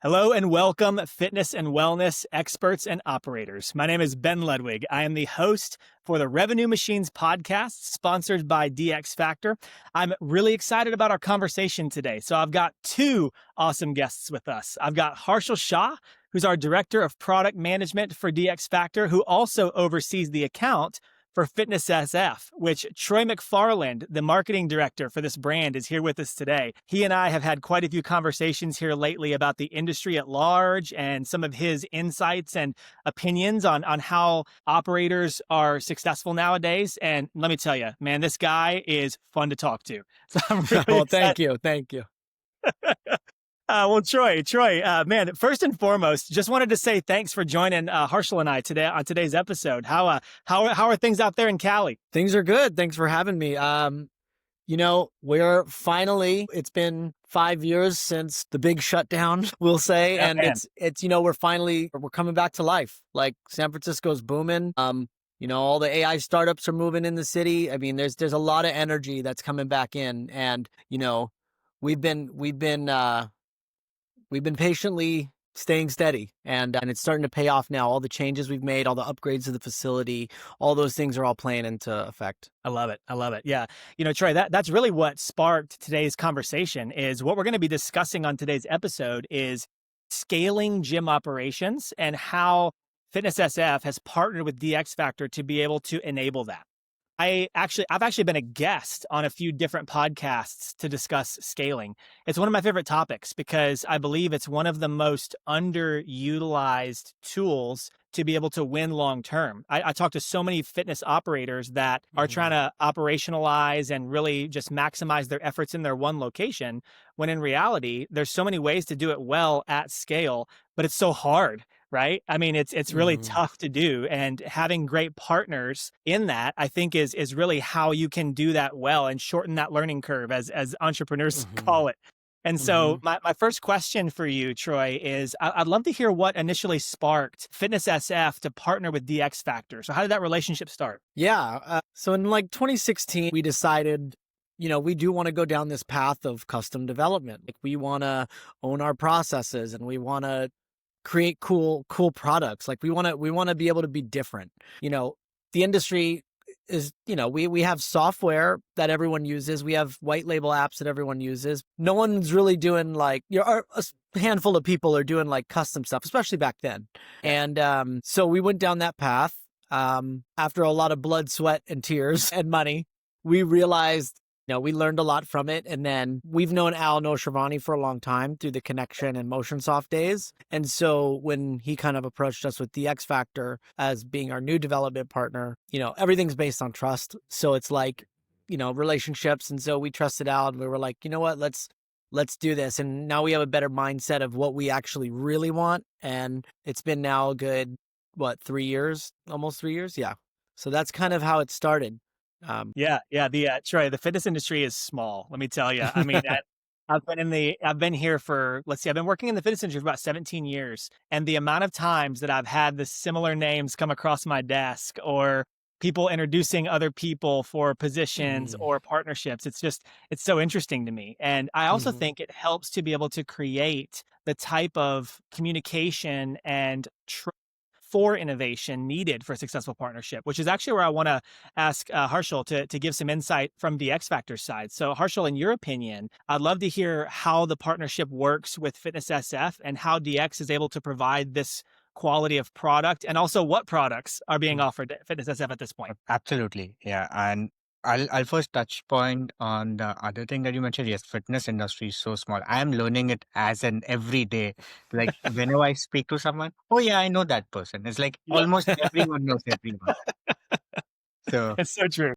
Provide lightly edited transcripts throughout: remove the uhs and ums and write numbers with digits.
Hello and welcome, fitness and wellness experts and operators. My name is Ben Ludwig. I am the host for the Revenue Machines podcast, sponsored by DX Factor. I'm really excited about our conversation today. So I've got two awesome guests with us. I've got Harshal Shah, who's our Director of Product Management for DX Factor, who also oversees the account for FitnessSF, which Troy McFarland, the marketing director for this brand, is here with us today. He and I have had quite a few conversations here lately about the industry at large and some of his insights and opinions on how operators are successful nowadays. And let me tell you, man, this guy is fun to talk to. So I'm really Well, excited. thank you. Well, Troy, man, first and foremost, just wanted to say thanks for joining Harshal and I today on today's episode. How are things out there in Cali? Things are good. Thanks for having me. We're finally, it's been 5 years since the big shutdown, we'll say. Yeah, And man. we're coming back to life. Like San Francisco's booming. All the AI startups are moving in the city. I mean, there's a lot of energy that's coming back in. And, we've been patiently staying steady, and it's starting to pay off now. All the changes we've made, all the upgrades to the facility, all those things are all playing into effect. I love it. I love it. Yeah. Troy, that's really what sparked today's conversation. Is what we're going to be discussing on today's episode is scaling gym operations and how FitnessSF has partnered with DX Factor to be able to enable that. I've actually been a guest on a few different podcasts to discuss scaling. It's one of my favorite topics because I believe it's one of the most underutilized tools to be able to win long term. I talk to so many fitness operators that are trying to operationalize and really just maximize their efforts in their one location, when in reality, there's so many ways to do it well at scale, but it's so hard. Right? I mean, it's really tough to do, and having great partners in that, I think, is really how you can do that well and shorten that learning curve, as entrepreneurs call it. And so my first question for you, Troy, is I'd love to hear what initially sparked FitnessSF to partner with DX Factor. So how did that relationship start? Yeah. So in like 2016, we decided, we do want to go down this path of custom development. Like we want to own our processes, and we want to create cool products. Like we want to be able to be different. The industry is, we have software that everyone uses. We have white label apps that everyone uses. No one's really doing like, a handful of people are doing like custom stuff, especially back then. And so we went down that path. After a lot of blood, sweat, and tears and money, we realized, we learned a lot from it. And then we've known Al Noshrivani for a long time through the Connection and MotionSoft days. And so when he kind of approached us with the X Factor as being our new development partner, everything's based on trust. So it's like, relationships. And so we trusted Al, and we were like, you know what, let's do this. And now we have a better mindset of what we actually really want. And it's been now a good, 3 years, almost 3 years. Yeah. So that's kind of how it started. Troy, the fitness industry is small. Let me tell you. I mean, I've been here for, I've been working in the fitness industry for about 17 years. And the amount of times that I've had the similar names come across my desk, or people introducing other people for positions or partnerships, it's so interesting to me. And I also think it helps to be able to create the type of communication and for innovation needed for a successful partnership, which is actually where I want to ask Harshal to give some insight from the X Factor side. So Harshal, in your opinion, I'd love to hear how the partnership works with FitnessSF and how DX is able to provide this quality of product, and also what products are being offered at FitnessSF at this point. Absolutely. Yeah. And I'll first touch point on the other thing that you mentioned. Yes, fitness industry is so small. I am learning it as an everyday. Like whenever I speak to someone, oh yeah, I know that person. It's like Yep. almost everyone knows everyone. So It's so true.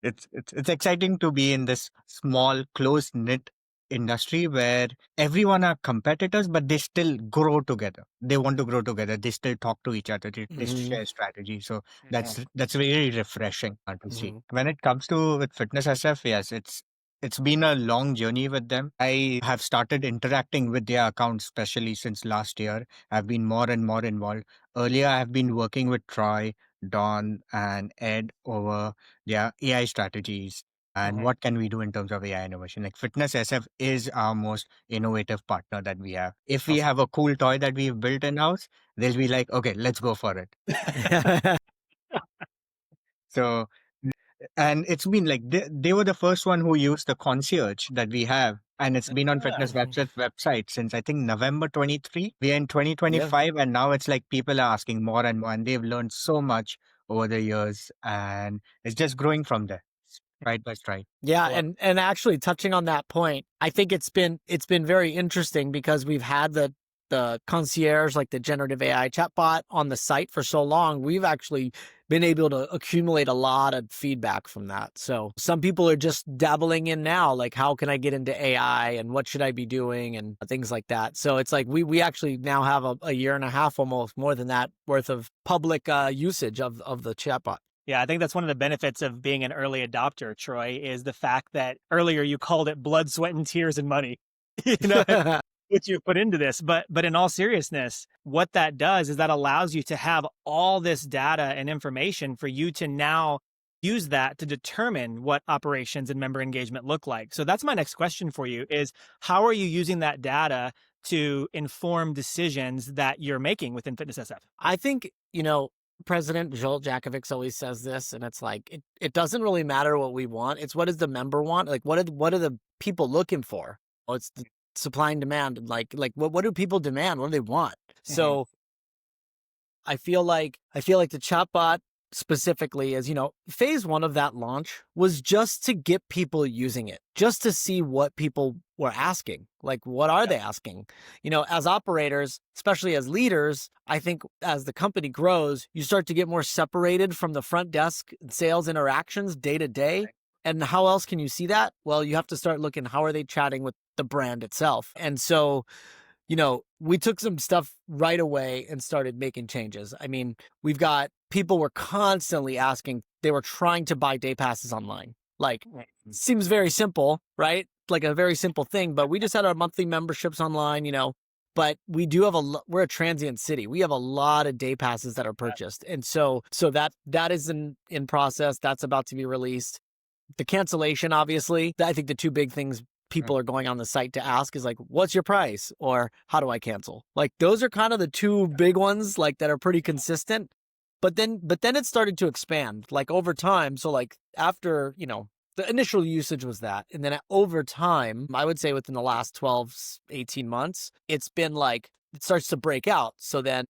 it's exciting to be in this small, close knit industry where everyone are competitors, but they still grow together. They want to grow together. They still talk to each other. They share strategy. So that's really refreshing to see. When it comes to with Fitness SF, yes, it's been a long journey with them. I have started interacting with their accounts, especially since last year. I've been more and more involved. Earlier, I've been working with Troy, Don, and Ed over their AI strategies. and what can we do in terms of AI innovation. Like Fitness SF is our most innovative partner that we have. If we Awesome. have a cool toy that we've built in house, they'll be like, okay, let's go for it. So, and it's been like they were the first one who used the concierge that we have. And it's been on Fitness website since I think November 23. We are in Yeah. 2025, and now it's like people are asking more and more, and they've learned so much over the years, and it's just growing from there, stride by stride. Yeah, Well, and actually touching on that point, I think it's been very interesting because we've had the concierge, like the generative AI chatbot on the site for so long. We've actually been able to accumulate a lot of feedback from that. So some people are just dabbling in now, like how can I get into AI and what should I be doing and things like that. So it's like we actually now have a year and a half, almost more than that, worth of public usage of the chatbot. yeah, I think that's one of the benefits of being an early adopter, Troy, is the fact that earlier you called it blood, sweat, and tears and money. You know, what you put into this. But in all seriousness, what that does is that allows you to have all this data and information for you to now use that to determine what operations and member engagement look like. So that's my next question for you is how are you using that data to inform decisions that you're making within FitnessSF? I think, President Joel Jakovics always says this, and it's like, it doesn't really matter what we want. It's what does the member want? Like, what are the people looking for? Well, it's the supply and demand. Like what do people demand? What do they want? So I feel like the chatbot specifically is, phase one of that launch was just to get people using it, just to see what people were asking. Like, what are they asking? As operators, especially as leaders, I think as the company grows, you start to get more separated from the front desk sales interactions day to day. And how else can you see that? Well, you have to start looking, how are they chatting with the brand itself? And so, we took some stuff right away and started making changes. I mean, we've got people were constantly asking, they were trying to buy day passes online. Like, seems very simple, right? Like a very simple thing, but we just had our monthly memberships online, but we do have we're a transient city. We have a lot of day passes that are purchased. And so that is in process. That's about to be released. The cancellation, obviously, I think the two big things people are going on the site to ask is like, what's your price? Or how do I cancel? Like, those are kind of the two big ones, like, that are pretty consistent. But then it started to expand, like, over time. So like after, the initial usage was that. And then over time, I would say within the last 12, 18 months, it's been like, it starts to break out. So then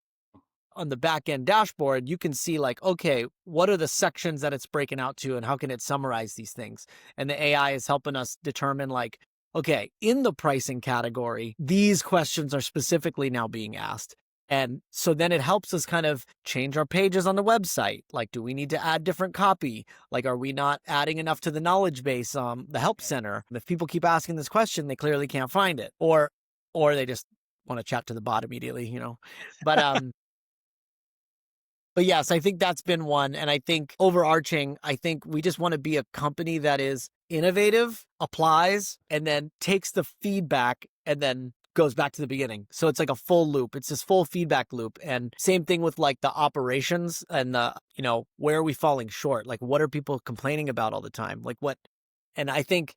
on the back end dashboard, you can see like, okay, what are the sections that it's breaking out to and how can it summarize these things? And the AI is helping us determine like, okay, in the pricing category, these questions are specifically now being asked. And so then it helps us kind of change our pages on the website. Like, do we need to add different copy? Like, are we not adding enough to the knowledge base, the help center? If people keep asking this question, they clearly can't find it. Or they just want to chat to the bot immediately, But but yes, I think that's been one. And I think overarching, I think we just want to be a company that is innovative, applies, and then takes the feedback and then goes back to the beginning. So it's like a full loop. It's this full feedback loop. And same thing with like the operations and the, where are we falling short? Like, what are people complaining about all the time? Like what? And I think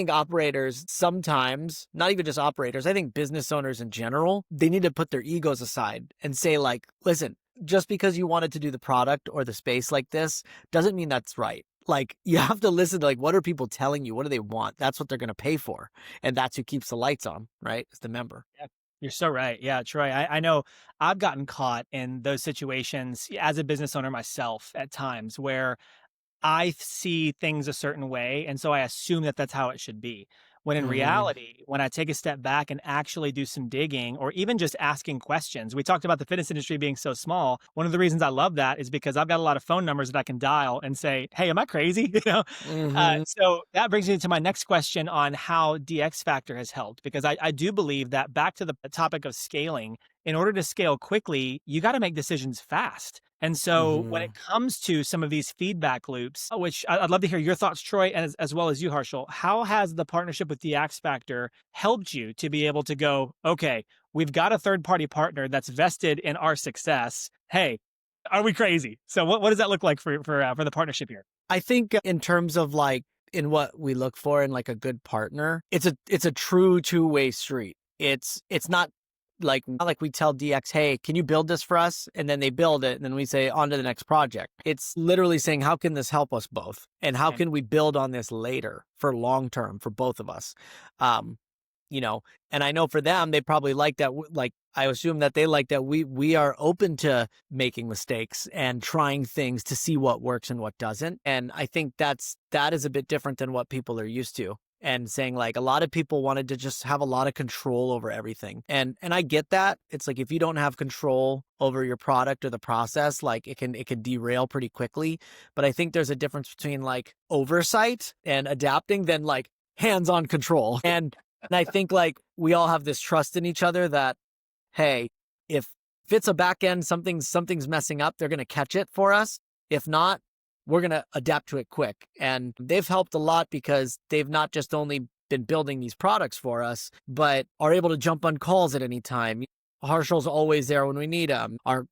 operators sometimes, not even just operators, I think business owners in general, they need to put their egos aside and say like, listen, just because you wanted to do the product or the space like this doesn't mean that's right. Like, you have to listen to like, what are people telling you? What do they want? That's what they're going to pay for. And that's who keeps the lights on, right? It's the member. Yeah, you're so right. Yeah, Troy, I know I've gotten caught in those situations as a business owner myself at times where I see things a certain way. And so I assume that that's how it should be. When in reality, when I take a step back and actually do some digging or even just asking questions, we talked about the fitness industry being so small. One of the reasons I love that is because I've got a lot of phone numbers that I can dial and say, hey, am I crazy? So that brings me to my next question on how DX Factor has helped, because I do believe that back to the topic of scaling, in order to scale quickly, you got to make decisions fast. And so when it comes to some of these feedback loops, which I'd love to hear your thoughts, Troy, as well as you, Harshal, how has the partnership with DX Factor helped you to be able to go, okay, we've got a third-party partner that's vested in our success. Hey, are we crazy? So what does that look like for the partnership here? I think in terms of like in what we look for in like a good partner, it's a true two-way street. It's not like we tell DX, hey, can you build this for us? And then they build it, and then we say on to the next project. It's literally saying, how can this help us both? And how can we build on this later for long term for both of us? And I know for them, they probably like that. Like, I assume that they like that we are open to making mistakes and trying things to see what works and what doesn't. And I think that is a bit different than what people are used to. And saying like a lot of people wanted to just have a lot of control over everything. And I get that. It's like if you don't have control over your product or the process, like it can derail pretty quickly. But I think there's a difference between like oversight and adapting than like hands-on control. And I think like we all have this trust in each other that, hey, if it's a back end, something's messing up, they're going to catch it for us. If not, we're going to adapt to it quick. And they've helped a lot because they've not just only been building these products for us, but are able to jump on calls at any time. Harshal's always there when we need him. Our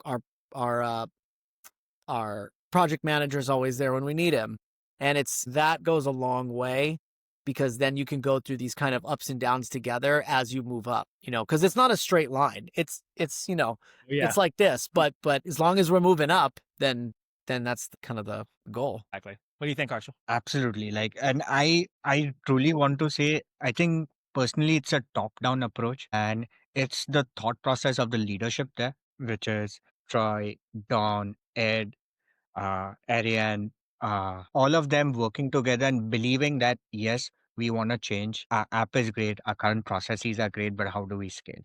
project manager's always there when we need him. And that goes a long way, because then you can go through these kind of ups and downs together as you move up, because it's not a straight line. It's it's like this, but as long as we're moving up, then that's kind of the goal. Exactly. What do you think, Harshal? Absolutely. And I truly want to say, I think personally it's a top-down approach, and it's the thought process of the leadership there, which is Troy, Don, Ed, Ariane, all of them working together and believing that, yes, we want to change. Our app is great. Our current processes are great, but how do we scale?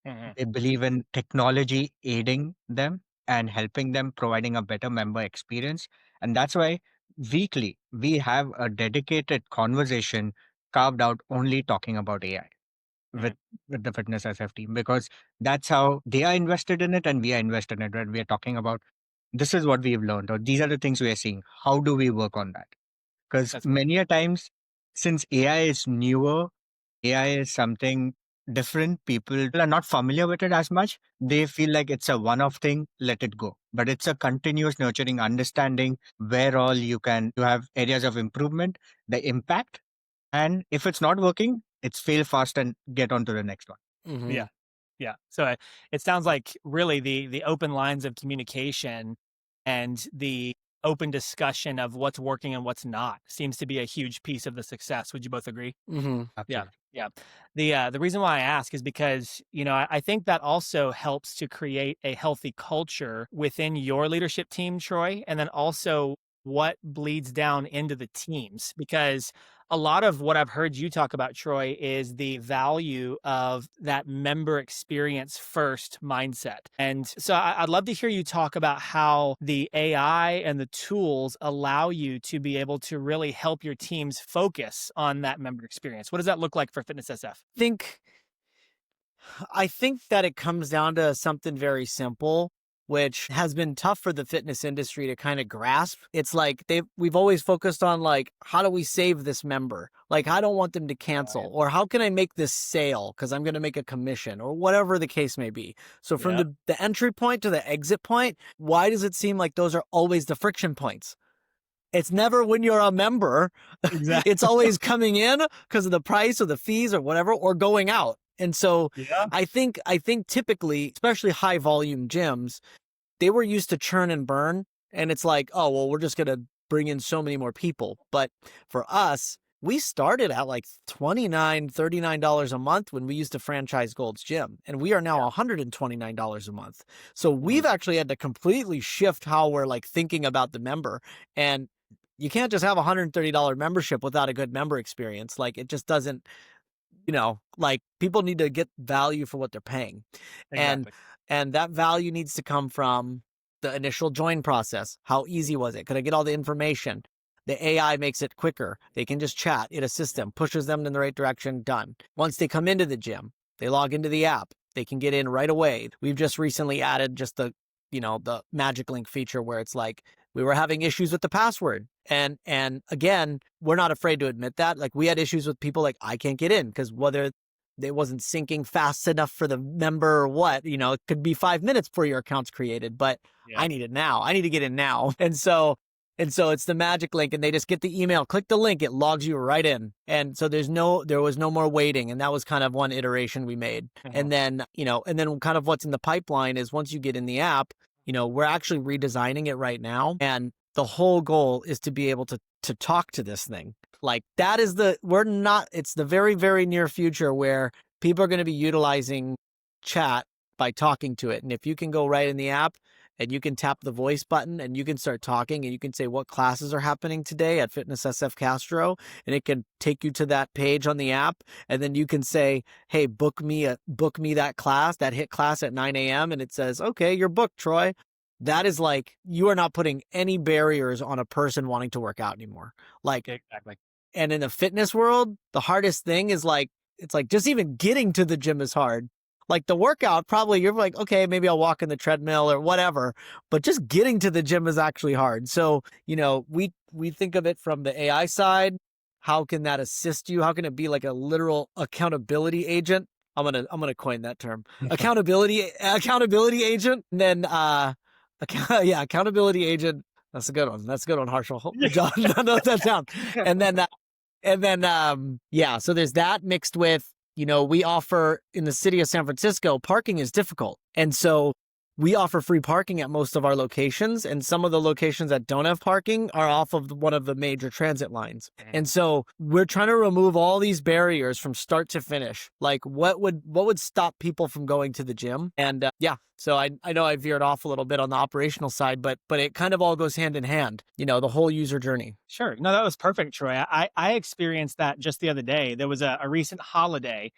They believe in technology aiding them and helping them, providing a better member experience. And that's why weekly we have a dedicated conversation carved out only talking about AI with the FitnessSF team, because that's how they are invested in it and we are invested in it. Right? We are talking about, this is what we've learned, or these are the things we are seeing. How do we work on that? Because many a times, since AI is newer, AI is something different. People are not familiar with it as much. They feel like it's a one-off thing, let it go. But it's a continuous nurturing, understanding where all you have areas of improvement, the impact. And if it's not working, it's fail fast and get on to the next one. Mm-hmm. Yeah. Yeah. So it sounds like really the open lines of communication and the open discussion of what's working and what's not seems to be a huge piece of the success. Would you both agree? Mm-hmm. Yeah. Yeah. The reason why I ask is because, I think that also helps to create a healthy culture within your leadership team, Troy, and then also what bleeds down into the teams. Because a lot of what I've heard you talk about, Troy, is the value of that member experience first mindset. And so I'd love to hear you talk about how the AI and the tools allow you to be able to really help your teams focus on that member experience. What does that look like for FitnessSF? I think that it comes down to something very simple, which has been tough for the fitness industry to kind of grasp. It's like we've always focused on like, how do we save this member? Like, I don't want them to cancel, or how can I make this sale? Cause I'm going to make a commission, or whatever the case may be. So from the entry point to the exit point, why does it seem like those are always the friction points? It's never when you're a member. Exactly. It's always coming in because of the price or the fees or whatever, or going out. And so I think typically, especially high volume gyms, they were used to churn and burn. And it's like, oh, well, we're just going to bring in so many more people. But for us, we started at like $29, $39 a month when we used to franchise Gold's Gym. And we are now $129 a month. So we've actually had to completely shift how we're like thinking about the member. And you can't just have a $130 membership without a good member experience. Like, it just doesn't, like, people need to get value for what they're paying. Exactly. And that value needs to come from the initial join process. How easy was it? Could I get all the information? The AI makes it quicker. They can just chat. It assists them, pushes them in the right direction. Done. Once they come into the gym, they log into the app. They can get in right away. We've just recently added just the magic link feature where it's like, we were having issues with the password. And again, we're not afraid to admit that. Like, we had issues with people like, I can't get in because whether it wasn't syncing fast enough for the member or what, it could be 5 minutes before your account's created, but I need it now. I need to get in now. And so And so it's the magic link, and they just get the email, click the link, it logs you right in. And so there was no more waiting. And that was kind of one iteration we made. And then, kind of what's in the pipeline is once you get in the app, we're actually redesigning it right now. And the whole goal is to be able to talk to this thing. Like that is it's the very, very near future where people are going to be utilizing chat by talking to it. And if you can go right in the app and you can tap the voice button and you can start talking and you can say what classes are happening today at FitnessSF Castro, and it can take you to that page on the app. And then you can say, hey, book me that class, that HIIT class at 9 a.m. And it says, okay, you're booked, Troy. That is like, you are not putting any barriers on a person wanting to work out anymore. Like, exactly. And in the fitness world, the hardest thing is like, it's like just even getting to the gym is hard. Like the workout, probably you're like, okay, maybe I'll walk in the treadmill or whatever, but just getting to the gym is actually hard. So, we think of it from the AI side. How can that assist you? How can it be like a literal accountability agent? I'm gonna coin that term. Accountability agent. And then accountability agent. That's a good one. Harshal. John, note that down. So there's that mixed with, we offer in the city of San Francisco, parking is difficult. And so we offer free parking at most of our locations. And some of the locations that don't have parking are off of one of the major transit lines. And so we're trying to remove all these barriers from start to finish. Like what would stop people from going to the gym? And so I know I veered off a little bit on the operational side, but it kind of all goes hand in hand, the whole user journey. Sure. No, that was perfect, Troy. I experienced that just the other day. There was a recent holiday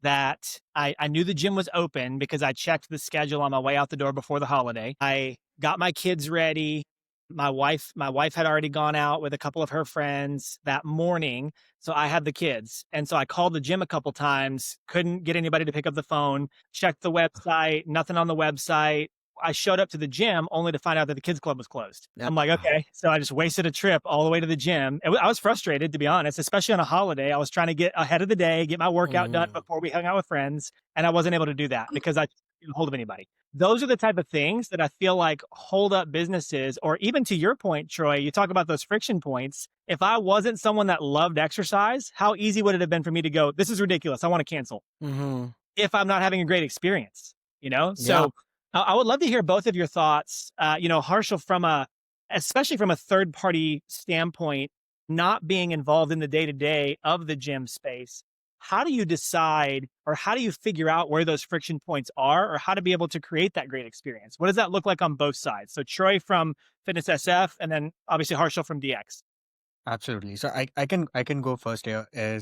that I knew the gym was open because I checked the schedule on my way out the door before the holiday. I got my kids ready. My wife had already gone out with a couple of her friends that morning. So I had the kids. And so I called the gym a couple times, couldn't get anybody to pick up the phone, checked the website, nothing on the website. I showed up to the gym only to find out that the kids club was closed. Yep. I'm like, okay. So I just wasted a trip all the way to the gym. I was frustrated, to be honest, especially on a holiday. I was trying to get ahead of the day, get my workout done before we hung out with friends. And I wasn't able to do that because I couldn't get hold of anybody. Those are the type of things that I feel like hold up businesses, or even to your point, Troy, you talk about those friction points. If I wasn't someone that loved exercise, how easy would it have been for me to go, this is ridiculous, I want to cancel, if I'm not having a great experience, So yeah. I would love to hear both of your thoughts, Harshal, especially from a third party standpoint, not being involved in the day-to-day of the gym space. How do you decide, or how do you figure out where those friction points are, or how to be able to create that great experience? What does that look like on both sides? So Troy from FitnessSF, and then obviously Harshal from DX. Absolutely. So I can go first here. I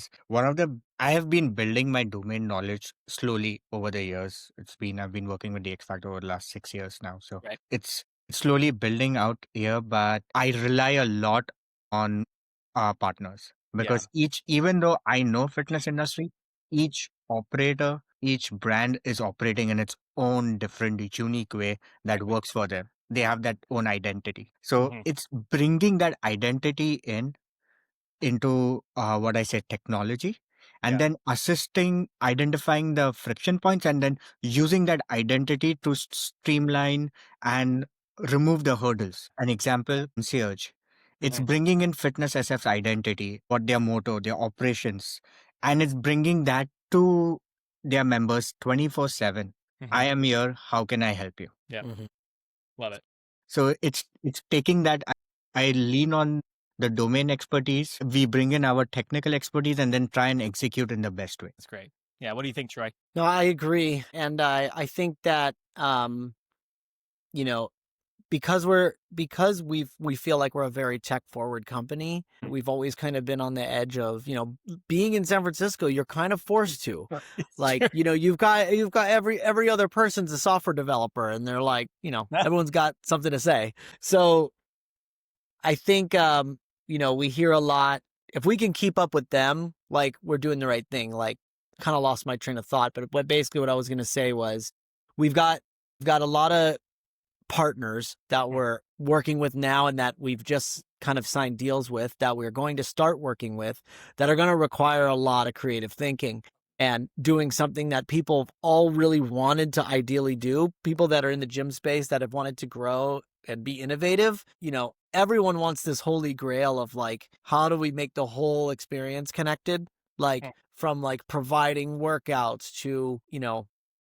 have been building my domain knowledge slowly over the years. I've been working with DX Factor over the last 6 years now. So right. It's slowly building out here, but I rely a lot on our partners because even though I know fitness industry, each operator, each brand is operating in its own different, unique way that works for them. They have that own identity. So it's bringing that identity into what I say, technology, and then identifying the friction points, and then using that identity to streamline and remove the hurdles. An example, Concierge. It's bringing in FitnessSF's identity, what their motto, their operations, and it's bringing that to their members 24/7. I am here. How can I help you? Yeah. Love it. So it's taking that. I lean on the domain expertise. We bring in our technical expertise and then try and execute in the best way. That's great. Yeah. What do you think, Troy? No, I agree. And I think that, because we feel like we're a very tech forward company, we've always kind of been on the edge of, being in San Francisco, you're kind of forced to, like, you've got every other person's a software developer, and they're like, everyone's got something to say. So I think, we hear a lot, if we can keep up with them, like, we're doing the right thing. Like, kind of lost my train of thought, but basically what I was going to say was we've got a lot of partners that we're working with now, and that we've just kind of signed deals with, that we're going to start working with, that are going to require a lot of creative thinking. and doing something that people all really wanted to ideally do. People that are in the gym space that have wanted to grow and be innovative, everyone wants this holy grail of like, how do we make the whole experience connected? Like from like providing workouts to,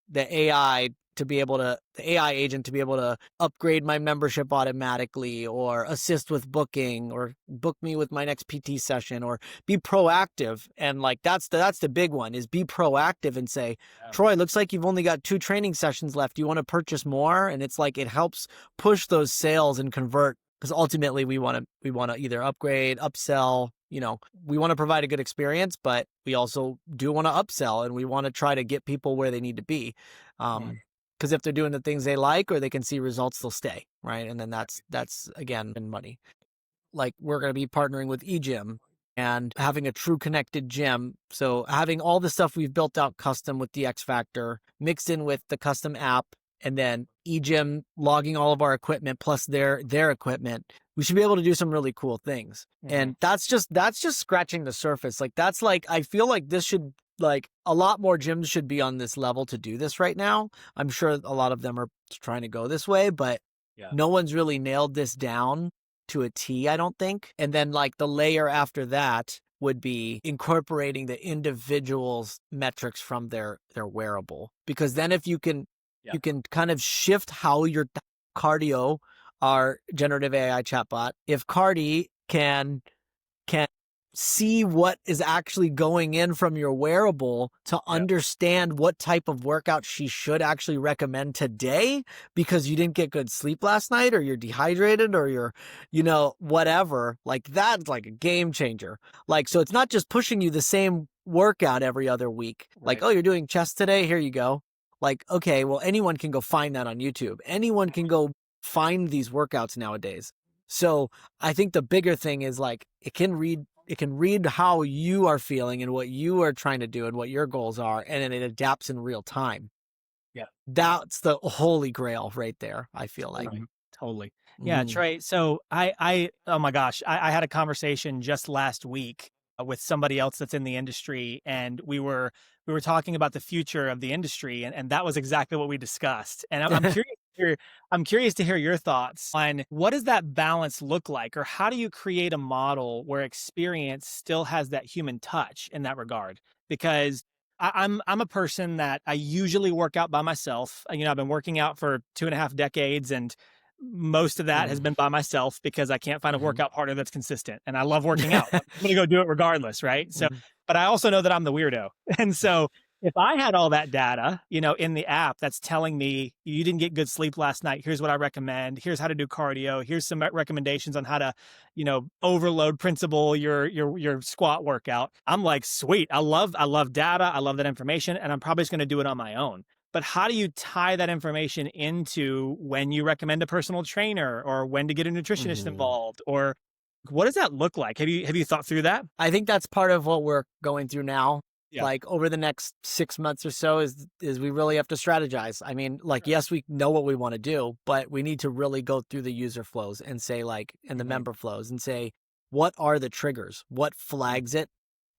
the AI the AI agent to be able to upgrade my membership automatically or assist with booking or book me with my next PT session or be proactive. And like, that's the big one, is be proactive and say, Troy, looks like you've only got 2 training sessions left. Do you want to purchase more? And it's like, it helps push those sales and convert, because ultimately we want to either upgrade, upsell, we want to provide a good experience, but we also do want to upsell, and we want to try to get people where they need to be. Because if they're doing the things they like or they can see results, they'll stay, right? And then that's again in money. Like, we're going to be partnering with eGym and having a true connected gym. So having all the stuff we've built out custom with the X Factor mixed in with the custom app, and then eGym logging all of our equipment plus their equipment, we should be able to do some really cool things. And that's just scratching the surface. Like, that's like, I feel like this should, like, a lot more gyms should be on this level to do this right now. I'm sure a lot of them are trying to go this way, but no one's really nailed this down to a T, I don't think. And then like the layer after that would be incorporating the individual's metrics from their wearable. Because then if you can kind of shift how your cardio, our generative AI chatbot, if Cardi can see what is actually going in from your wearable to understand what type of workout she should actually recommend today because you didn't get good sleep last night, or you're dehydrated, or you're, whatever, like, that's like a game changer. Like, so it's not just pushing you the same workout every other week. Like, oh, you're doing chest today, here you go. Like, okay, well, anyone can go find that on YouTube. Anyone can go find these workouts nowadays. So I think the bigger thing is like, it can read how you are feeling and what you are trying to do and what your goals are, and then it adapts in real time. Yeah. That's the holy grail right there, I feel like. Totally. Yeah, Trey. So I oh my gosh, I had a conversation just last week with somebody else that's in the industry, and we were talking about the future of the industry, and that was exactly what we discussed. And I'm curious. I'm curious to hear your thoughts on what does that balance look like, or how do you create a model where experience still has that human touch in that regard? Because I'm a person that I usually work out by myself. I've been working out for 2.5 decades, and most of that has been by myself because I can't find a workout partner that's consistent. And I love working out. I'm going to go do it regardless, right? So, but I also know that I'm the weirdo. And so if I had all that data, in the app that's telling me you didn't get good sleep last night, here's what I recommend, here's how to do cardio, here's some recommendations on how to, overload principle your squat workout. I'm like, sweet. I love data. I love that information. And I'm probably just going to do it on my own. But how do you tie that information into when you recommend a personal trainer, or when to get a nutritionist involved, or what does that look like? Have you thought through that? I think that's part of what we're going through now. Yeah. Like, over the next 6 months or so is we really have to strategize. I mean, like, yes, we know what we want to do, but we need to really go through the user flows and say, like, and the member flows and say, what are the triggers? What flags it?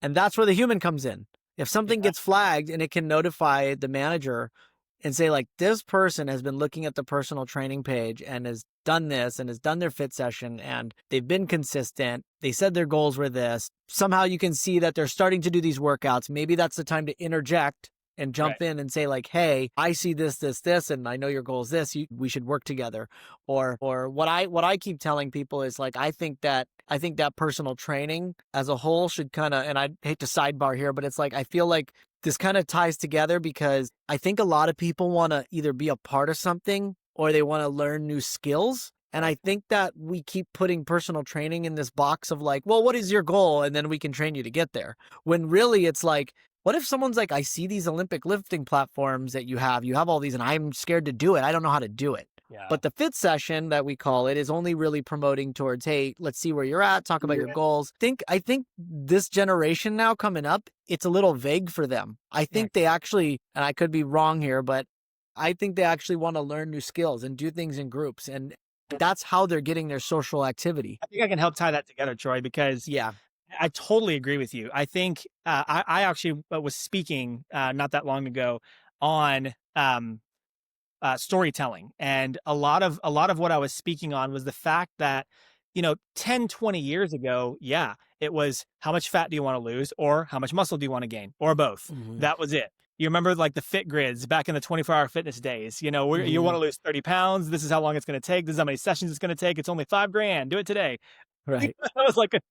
And that's where the human comes in. If something gets flagged and it can notify the manager and say, like, this person has been looking at the personal training page and has done this and has done their fit session, and they've been consistent. They said their goals were this. Somehow you can see that they're starting to do these workouts. Maybe that's the time to interject and jump in and say, like, hey, I see this, and I know your goal is this. We should work together. Or what I keep telling people is, like, I think that personal training as a whole should kind of, and I hate to sidebar here, but it's like, I feel like this kind of ties together because I think a lot of people want to either be a part of something or they want to learn new skills. And I think that we keep putting personal training in this box of like, well, what is your goal? And then we can train you to get there. When really it's like, what if someone's like, I see these Olympic lifting platforms that you have all these, and I'm scared to do it. I don't know how to do it. Yeah. But the fit session that we call it is only really promoting towards, hey, let's see where you're at, talk about your goals. I think this generation now coming up, it's a little vague for them. I think they actually, and I could be wrong here, but I think they actually want to learn new skills and do things in groups. And that's how they're getting their social activity. I think I can help tie that together, Troy, because I totally agree with you. I think I actually was speaking not that long ago on storytelling, and a lot of what I was speaking on was the fact that 10, 20 years ago, yeah, it was how much fat do you want to lose, or how much muscle do you want to gain, or both. Hmm. That was it. You remember like the fit grids back in the 24-hour fitness days. You want Hmm. to lose 30 pounds. This is how long it's going to take. This is how many sessions it's going to take. It's only $5,000. Do it today. Right. That was like that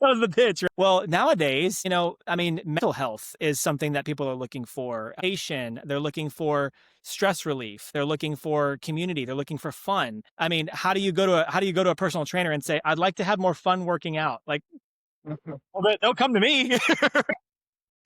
was the pitch. Well, nowadays, I mean, mental health is something that people are looking for. They're looking for stress relief. They're looking for community. They're looking for fun. I mean, how do you go to a personal trainer and say, "I'd like to have more fun working out"? Like, well, they'll come to me.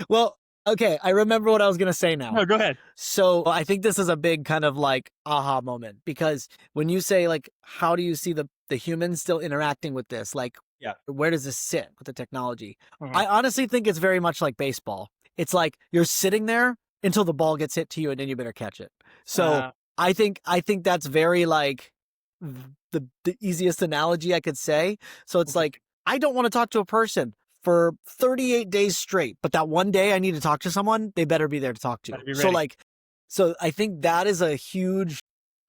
Well, okay, I remember what I was going to say now. No, go ahead. So I think this is a big kind of like aha moment, because when you say like, how do you see the humans still interacting with this? Like, Yeah. where does this sit with the technology? Mhm. I honestly think it's very much like baseball. It's like you're sitting there until the ball gets hit to you, and then you better catch it. So Uh, I think that's very like the easiest analogy I could say. So it's okay. like, I don't want to talk to a person for 38 days straight, but that one day I need to talk to someone, they better be there to talk to. Better be So ready. like, so I think that is a huge,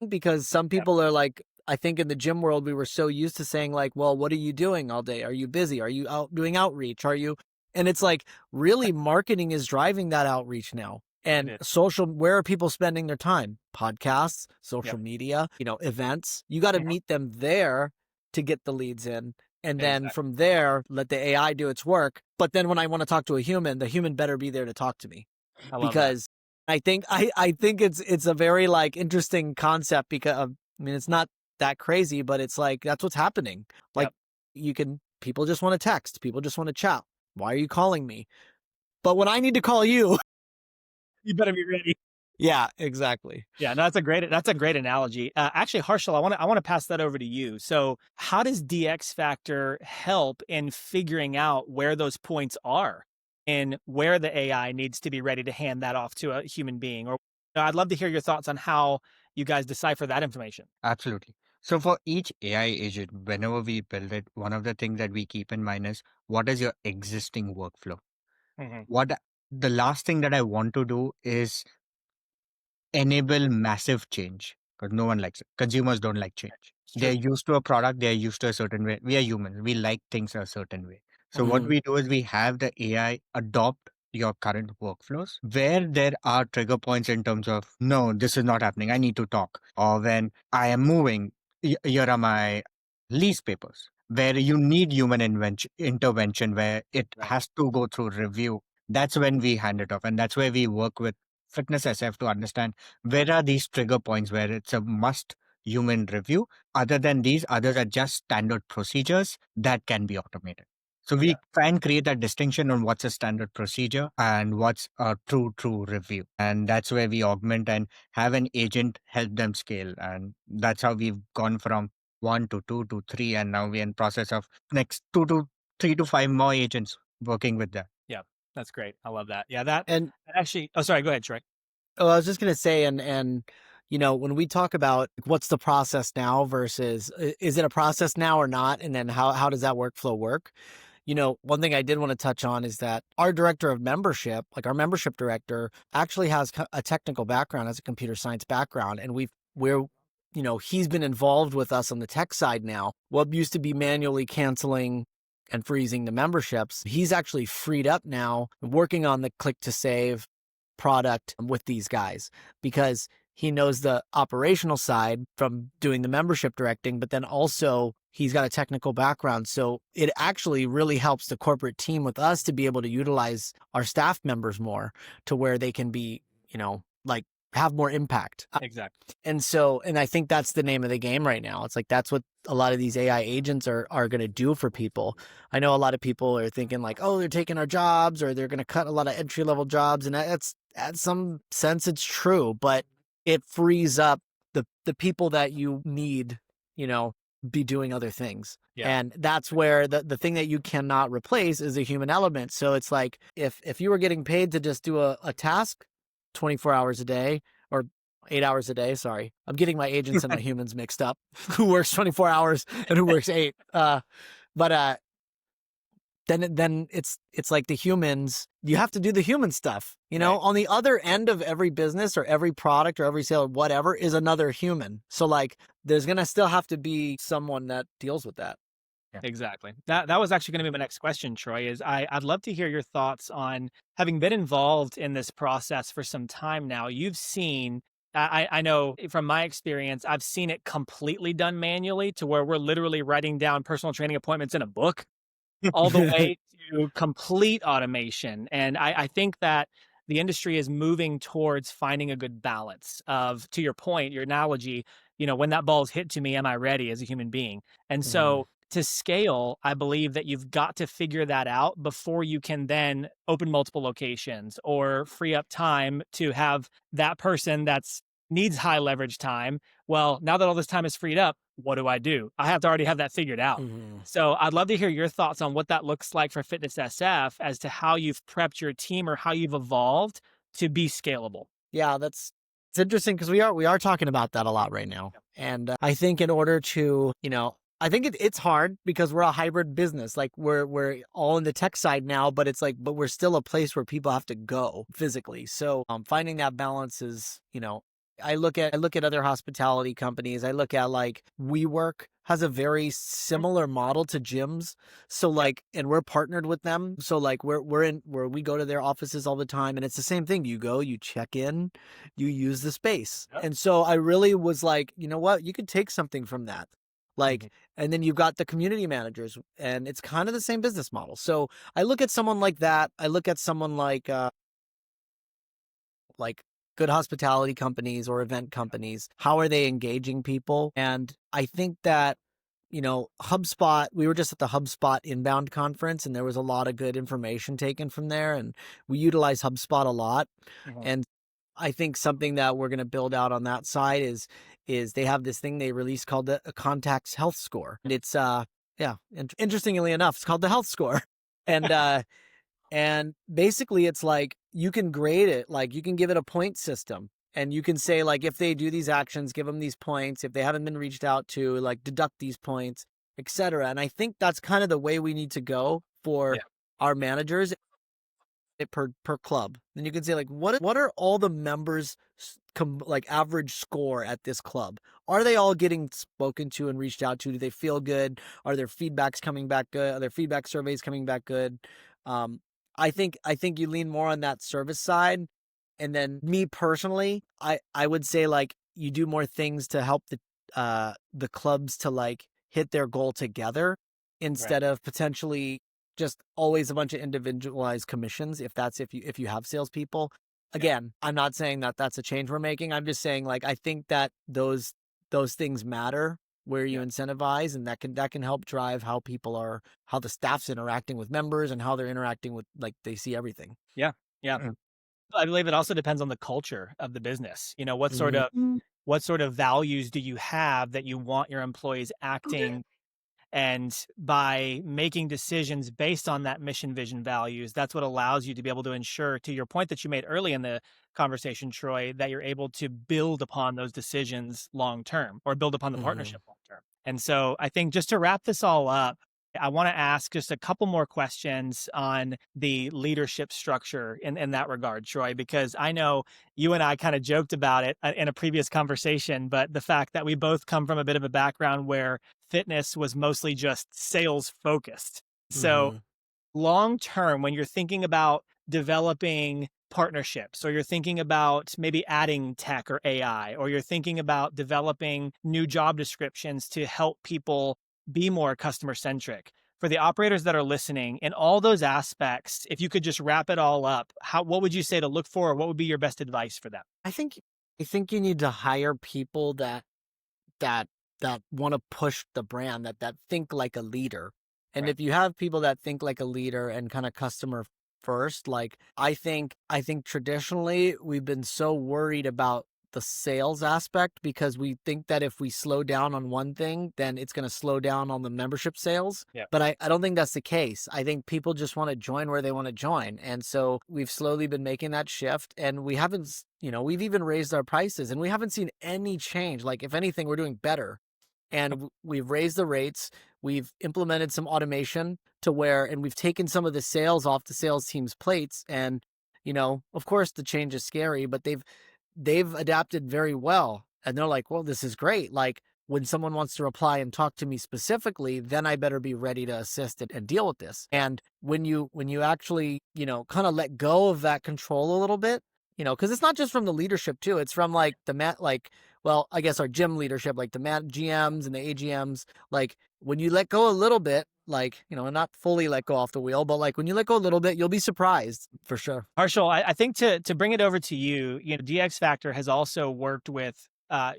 because some Yep. people are like, I think in the gym world, we were so used to saying like, well, what are you doing all day? Are you busy? Are you out doing outreach? Are you? And it's like, really marketing is driving that outreach now. And It is. social, where are people spending their time? Podcasts, social Yep. media, events. You got to Mhm. meet them there to get the leads in. And then Exactly. from there, let the AI do its work. But then when I want to talk to a human, the human better be there to talk to me, I love that. because I think it's a very like interesting concept, because I mean, it's not that crazy, but it's like that's what's happening. Like, people just want to text, people just want to chat. Why are you calling me? But when I need to call you, You better be ready. yeah, exactly. Yeah, no, that's a great analogy. Actually, Harshal, I want to pass that over to you. So, how does DX Factor help in figuring out where those points are and where the AI needs to be ready to hand that off to a human being? Or I'd love to hear your thoughts on how you guys decipher that information. Absolutely. So for each AI agent, whenever we build it, one of the things that we keep in mind is what is your existing workflow? Hmm. What the last thing that I want to do is enable massive change, because no one likes it. Consumers don't like change. It's They're true. used to a product, they're used to a certain way. We are humans, we like things a certain way. So, what Mhm. we do is we have the AI adopt your current workflows where there are trigger points in terms of, no, this is not happening. I need to talk. Or when I am moving, here are my lease papers, where you need human intervention, where it Right. has to go through review. That's when we hand it off. And that's where we work with FitnessSF to understand where are these trigger points where it's a must human review. Other than these, others are just standard procedures that can be automated. So Yeah. we try and create that distinction on what's a standard procedure and what's a true review. And that's where we augment and have an agent help them scale. And that's how we've gone from 1 to 2 to 3. And now we're in process of next 2 to 3 to 5 more agents working with them. Yeah. That's great. I love that. Yeah. That And actually, oh, sorry. Go ahead, Troy. oh, I was just gonna say, and when we talk about what's the process now versus is it a process now or not, and then how does that workflow work? One thing I did want to touch on is that our director of membership, like our membership director, actually has a technical background, has a computer science background, and he's been involved with us on the tech side now. What used to be manually canceling and freezing the memberships, he's actually freed up now working on the click to save product with these guys, because he knows the operational side from doing the membership directing, but then also he's got a technical background. So it actually really helps the corporate team with us to be able to utilize our staff members more, to where they can be, like have more impact. Exactly. And I think that's the name of the game right now. It's like, that's what a lot of these AI agents are going to do for people. I know a lot of people are thinking like, oh, they're taking our jobs, or they're going to cut a lot of entry level jobs. And that's, at some sense, it's true, but it frees up the people that you need, be doing other things. Yeah. And that's where the thing that you cannot replace is a human element. So it's like, if you were getting paid to just do a task 24 hours a day, or 8 hours a day. Sorry, I'm getting my agents and my humans mixed up. Who works 24 hours and who works 8? But then it's like the humans, you have to do the human stuff. Right. On the other end of every business or every product or every sale or whatever is another human. So like there's going to still have to be someone that deals with that. Exactly. That was actually going to be my next question, Troy, is I'd love to hear your thoughts on having been involved in this process for some time now. You've seen, I know from my experience, I've seen it completely done manually to where we're literally writing down personal training appointments in a book all the way to complete automation. And I think that the industry is moving towards finding a good balance of, to your point, your analogy, when that ball's hit to me, am I ready as a human being? And Mhm. so to scale, I believe that you've got to figure that out before you can then open multiple locations or free up time to have that person that's needs high leverage time. Well, now that all this time is freed up, what do? I have to already have that figured out. Mhm. So I'd love to hear your thoughts on what that looks like for FitnessSF as to how you've prepped your team or how you've evolved to be scalable. Yeah, it's interesting because we are talking about that a lot right now. And I think in order to, I think it's hard because we're a hybrid business. Like we're all in the tech side now, but it's like, but we're still a place where people have to go physically. So finding that balance is, I look at other hospitality companies. I look at like WeWork has a very similar model to gyms. So like, and we're partnered with them. So like we're in where we go to their offices all the time, and it's the same thing. You go, you check in, you use the space. Yep. And so I really was like, you know what? You could take something from that. Like, Mhm. and then you've got the community managers, and it's kind of the same business model. So I look at someone like that. I look at someone like good hospitality companies or event companies. How are they engaging people? And I think that, HubSpot, we were just at the HubSpot inbound conference, and there was a lot of good information taken from there. And we utilize HubSpot a lot. Mhm. And I think something that we're going to build out on that side is they have this thing they released called a contacts health score. And it's interestingly enough, it's called the health score. And basically it's like you can grade it, like you can give it a point system, and you can say like if they do these actions, give them these points. If they haven't been reached out to, like deduct these points, etc. And I think that's kind of the way we need to go for Yeah. our managers per club. Then you can say like what are all the members like average score at this club? Are they all getting spoken to and reached out to? Do they feel good? Are their feedbacks coming back good? Are their feedback surveys coming back good? Um, I think you lean more on that service side. And then me personally, I would say like you do more things to help the clubs to like hit their goal together Right. instead of potentially just always a bunch of individualized commissions if you have salespeople. Yeah. Again, I'm not saying that that's a change we're making. I'm just saying like I think that those things matter where you Yeah. incentivize, and that can help drive how the staff's interacting with members and how they're interacting with, like, they see everything. Yeah. Yeah. Mm. I believe it also depends on the culture of the business. Mhm. What sort of values do you have that you want your employees acting. And by making decisions based on that mission, vision, values, that's what allows you to be able to ensure, to your point that you made early in the conversation, Troy, that you're able to build upon those decisions long term or build upon the Mhm. partnership long term. And so I think just to wrap this all up, I want to ask just a couple more questions on the leadership structure in that regard, Troy, because I know you and I kind of joked about it in a previous conversation, but the fact that we both come from a bit of a background where fitness was mostly just sales focused. So Mhm. long term, when you're thinking about developing partnerships, or you're thinking about maybe adding tech or AI, or you're thinking about developing new job descriptions to help people be more customer centric, for the operators that are listening in all those aspects, if you could just wrap it all up, what would you say to look for, or what would be your best advice for them? I think I think you need to hire people that that want to push the brand, that think like a leader. And Right. if you have people that think like a leader and kind of customer first, like I think traditionally we've been so worried about the sales aspect because we think that if we slow down on one thing, then it's going to slow down on the membership sales. Yeah. But I don't think that's the case. I think people just want to join where they want to join. And so we've slowly been making that shift, and we haven't, we've even raised our prices and we haven't seen any change. Like if anything, we're doing better. and we've raised the rates. We've implemented some automation to where, and we've taken some of the sales off the sales team's plates. And, of course the change is scary, but they've adapted very well. And they're like, well, this is great. Like when someone wants to reply and talk to me specifically, then I better be ready to assist and deal with this. And when you actually, kind of let go of that control a little bit, because it's not just from the leadership too. It's from like well, I guess our gym leadership, like the GMs and the AGMs, like when you let go a little bit, like, not fully let go off the wheel, but like when you let go a little bit, you'll be surprised for sure. Harshal, I think to bring it over to you, DX Factor has also worked with, a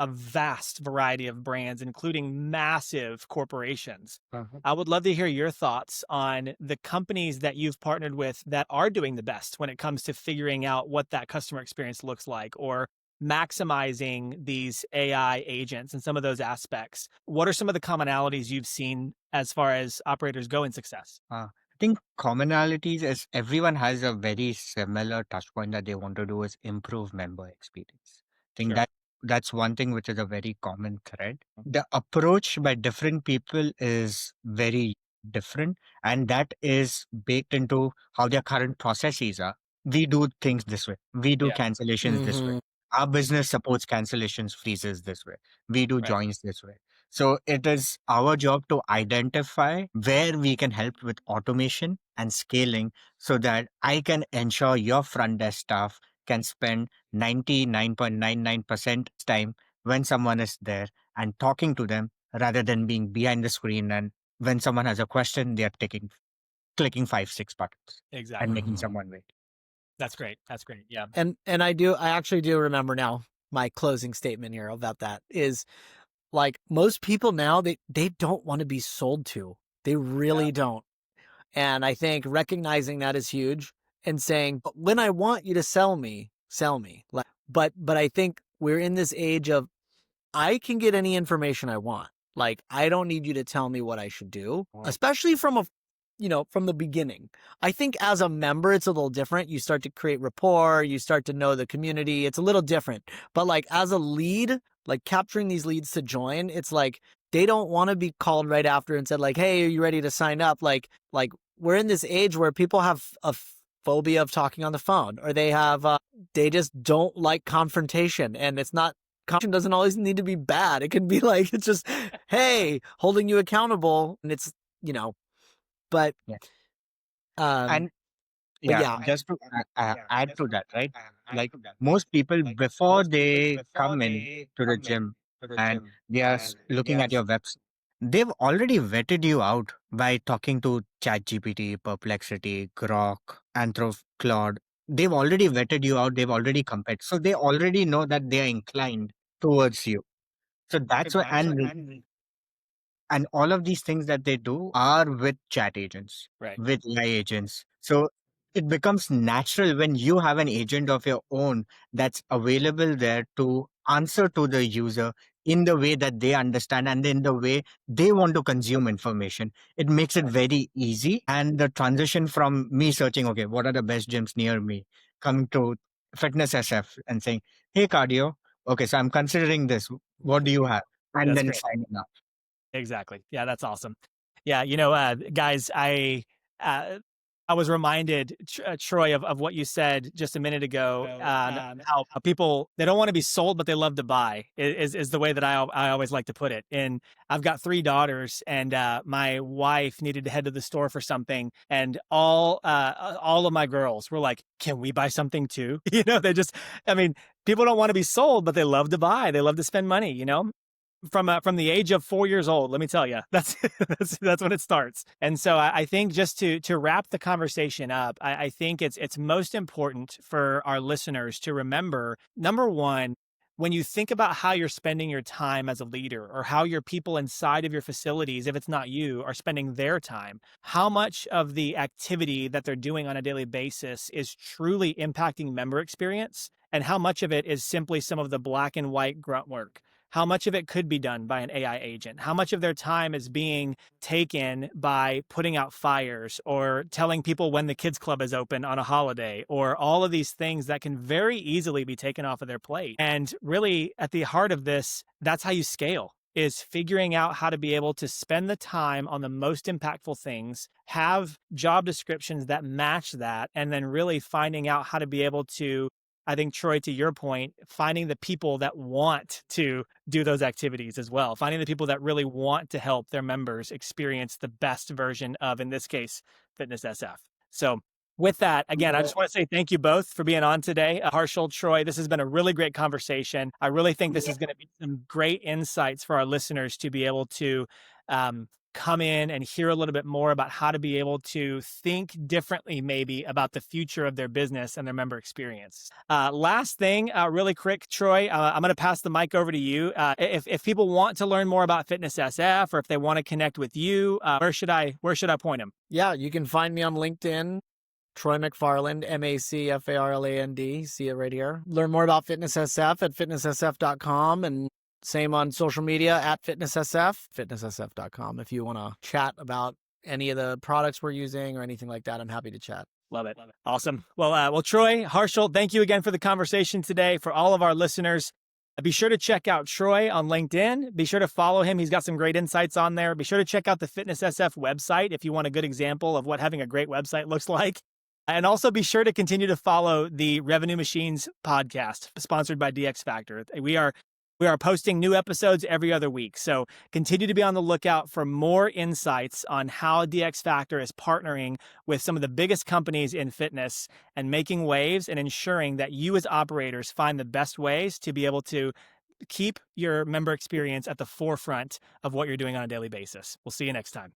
vast variety of brands, including massive corporations. I would love to hear your thoughts on the companies that you've partnered with that are doing the best when it comes to figuring out what that customer experience looks like, or maximizing these AI agents and some of those aspects. What are some of the commonalities you've seen as far as operators go in success? I think commonalities is everyone has a very similar touch point that they want to do is improve member experience. I think Sure. that's one thing which is a very common thread. The approach by different people is very different, and that is baked into how their current processes are. We do things this way. We do Yeah. cancellations this way. Our business supports cancellations, freezes this way. We do Right. joins this way. So it is our job to identify where we can help with automation and scaling so that I can ensure your front desk staff can spend 99.99% time when someone is there and talking to them rather than being behind the screen. And when someone has a question, they're clicking 5, 6 buttons and Exactly. making someone wait. That's great. That's great. Yeah. And I actually do remember now my closing statement here about that is like most people now, they don't want to be sold to. They really don't. And I think recognizing that is huge and saying, but when I want you to sell me, sell me. But I think we're in this age of I can get any information I want. Like I don't need you to tell me what I should do, especially from from the beginning. I think as a member, it's a little different. You start to create rapport, you start to know the community. It's a little different. But like as a lead, like capturing these leads to join, it's like they don't want to be called right after and said like, "Hey, are you ready to sign up?" Like we're in this age where people have a phobia of talking on the phone, or they just don't like confrontation, and it's not. Confrontation doesn't always need to be bad. It can be like it's just, hey, holding you accountable, and it's but Yeah. um And but yeah, yeah, just to add to that, right? Like most people, before they come in to the gym and they are looking at your website, they've already vetted you out by talking to ChatGPT, Perplexity, Grok, Claude. They've already vetted you out. They've already compared. So they already know that they are inclined towards you. So that's why, and all of these things that they do are with chat agents, Right. with AI agents. So it becomes natural when you have an agent of your own that's available there to answer to the user in the way that they understand and in the way they want to consume information. It makes it very easy. And the transition from me searching, okay, what are the best gyms near me, coming to FitnessSF and saying, hey, cardio, okay, so I'm considering this. What do you have? And That's then great. signing up. Exactly. Yeah, that's awesome. Yeah, guys, I was reminded, Troy, of what you said just a minute ago. How people they don't want to be sold, but they love to buy is the way that I always like to put it. And I've got 3 daughters, and my wife needed to head to the store for something, and all of my girls were like, "Can we buy something too?" They just, I mean, people don't want to be sold, but they love to buy. They love to spend money. From the age of 4 years old, let me tell you, that's that's when it starts. And so I think just to wrap the conversation up, I think it's most important for our listeners to remember, number one, when you think about how you're spending your time as a leader, or how your people inside of your facilities, if it's not you, are spending their time, how much of the activity that they're doing on a daily basis is truly impacting member experience, and how much of it is simply some of the black and white grunt work. How much of it could be done by an AI agent? How much of their time is being taken by putting out fires, or telling people when the kids club is open on a holiday, or all of these things that can very easily be taken off of their plate? And really, at the heart of this, that's how you scale. is figuring out how to be able to spend the time on the most impactful things, have job descriptions that match that, and then really finding out how to be able to, I think, Troy, to your point, finding the people that want to do those activities as well, finding the people that really want to help their members experience the best version of, in this case, FitnessSF. So with that, again, I just want to say thank you both for being on today. Harshal, Troy, this has been a really great conversation. I really think this is going to be some great insights for our listeners to be able to come in and hear a little bit more about how to be able to think differently, maybe, about the future of their business and their member experience. Last thing, really quick, Troy, I'm going to pass the mic over to you. If people want to learn more about FitnessSF, or if they want to connect with you, where should I point them? Yeah, you can find me on LinkedIn. Troy McFarland, MacFarland. See it right here. Learn more about FitnessSF at fitnesssf.com, and same on social media at FitnessSF, fitnesssf.com. If you want to chat about any of the products we're using or anything like that, I'm happy to chat. Love it. Awesome. Well, Troy, Harshal, thank you again for the conversation today. For all of our listeners, be sure to check out Troy on LinkedIn. Be sure to follow him. He's got some great insights on there. Be sure to check out the FitnessSF website if you want a good example of what having a great website looks like. And also be sure to continue to follow the Revenue Machines podcast, sponsored by DX Factor. We are posting new episodes every other week. So continue to be on the lookout for more insights on how DX Factor is partnering with some of the biggest companies in fitness and making waves and ensuring that you as operators find the best ways to be able to keep your member experience at the forefront of what you're doing on a daily basis. We'll see you next time.